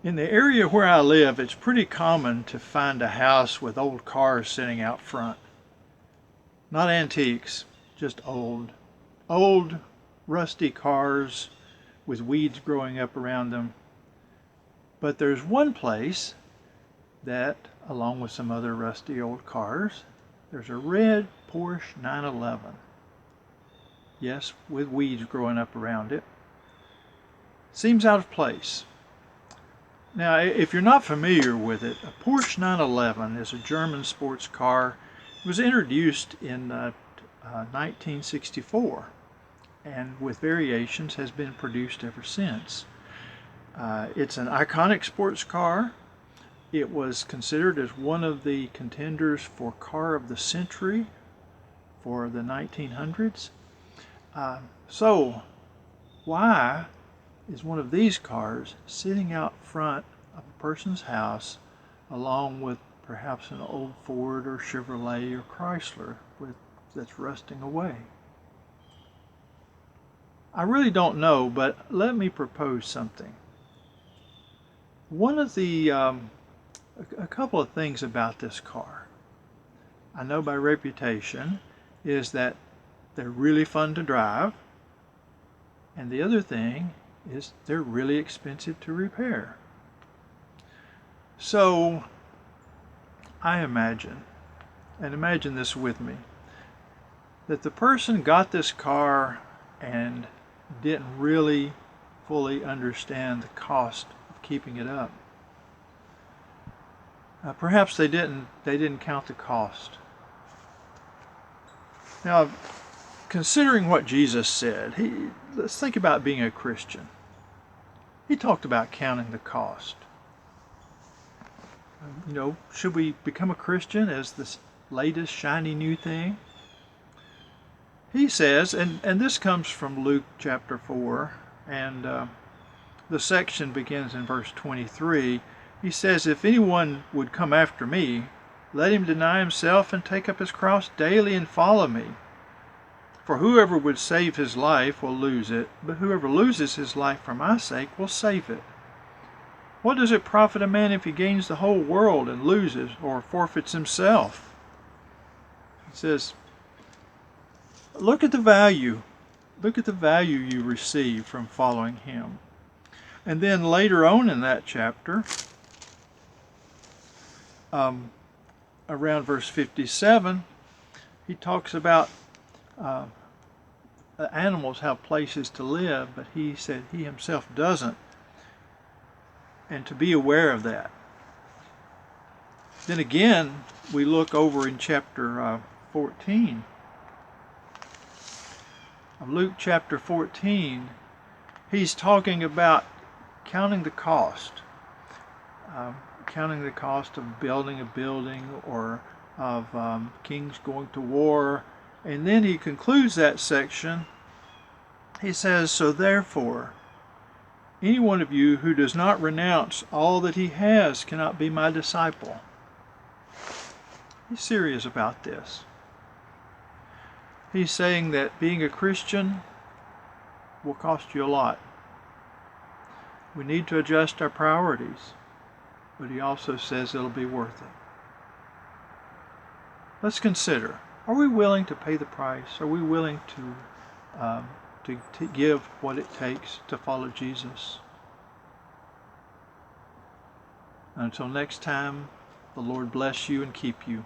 In the area where I live, it's pretty common to find a house with old cars sitting out front. Not antiques, just old, rusty cars with weeds growing up around them. But there's one place that, along with some other rusty old cars, there's a red Porsche 911. Yes, with weeds growing up around it. Seems out of place. Now, if you're not familiar with it, a Porsche 911 is a German sports car. It was introduced in 1964 and with variations has been produced ever since. It's an iconic sports car. It was considered as one of the contenders for Car of the Century for the 1900s. So, why is one of these cars sitting out front of a person's house along with perhaps an old Ford or Chevrolet or Chrysler that's rusting away? I really don't know, but let me propose something. One of the a couple of things about this car I know by reputation is that they're really fun to drive, and the other thing is they're really expensive to repair. So I imagine, and imagine this with me, that the person got this car and didn't really fully understand the cost of keeping it up. Perhaps they didn't count the cost. Now, considering what Jesus said, let's think about being a Christian. He talked about counting the cost. Should we become a Christian as this latest shiny new thing? He says, and this comes from Luke chapter 4, and the section begins in verse 23. He says, "If anyone would come after me, let him deny himself and take up his cross daily and follow me. For whoever would save his life will lose it, but whoever loses his life for my sake will save it. What does it profit a man if he gains the whole world and loses or forfeits himself?" He says, look at the value. Look at the value you receive from following him. And then later on in that chapter, around verse 57, he talks about animals have places to live, but he said he himself doesn't, and to be aware of that. Then again, we look over in chapter 14 of Luke chapter 14. He's talking about counting the cost. Counting the cost of building a building or of kings going to war. And then he concludes that section. He says, "So therefore, any one of you who does not renounce all that he has cannot be my disciple." He's serious about this. He's saying that being a Christian will cost you a lot. We need to adjust our priorities, but he also says it'll be worth it. Let's consider, are we willing to pay the price? Are we willing to give what it takes to follow Jesus? Until next time, the Lord bless you and keep you.